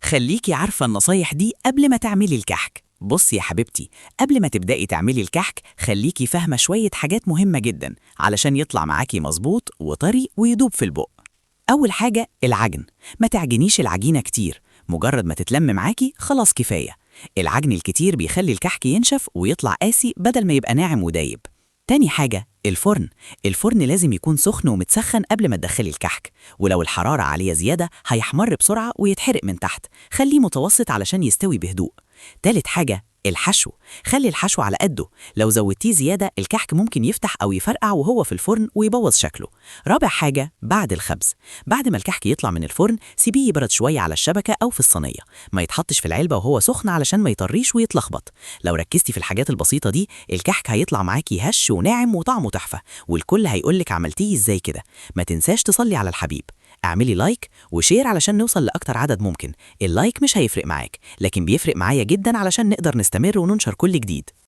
خليكي عارفة النصايح دي قبل ما تعملي الكحك. بصي يا حبيبتي، قبل ما تبدأي تعملي الكحك خليكي فاهمة شوية حاجات مهمة جدا علشان يطلع معاكي مظبوط وطري ويدوب في البق. أول حاجة العجن، ما تعجنيش العجينة كتير، مجرد ما تتلم معاكي خلاص كفاية. العجن الكتير بيخلي الكحك ينشف ويطلع قاسي بدل ما يبقى ناعم ودايب. تاني حاجة الفرن. الفرن لازم يكون سخن ومتسخن قبل ما تدخلي الكحك، ولو الحرارة عالية زيادة هيحمر بسرعة ويتحرق من تحت. خليه متوسط علشان يستوي بهدوء. تالت حاجة الحشو. خلي الحشو على قده، لو زودتيه زيادة الكحك ممكن يفتح أو يفرقع وهو في الفرن ويبوظ شكله. رابع حاجة بعد الخبز. بعد ما الكحك يطلع من الفرن سيبيه يبرد شوية على الشبكة أو في الصينية، ما يتحطش في العلبة وهو سخن علشان ما يطريش ويتلخبط. لو ركزتي في الحاجات البسيطة دي الكحك هيطلع معاكي هش وناعم وطعمه تحفة، والكل هيقولك عملتيه ازاي كده. ما تنساش تصلي على الحبيب. اعملي لايك وشير علشان نوصل لأكتر عدد ممكن. اللايك مش هيفرق معاك لكن بيفرق معايا جدا علشان نقدر نستمر وننشر كل جديد.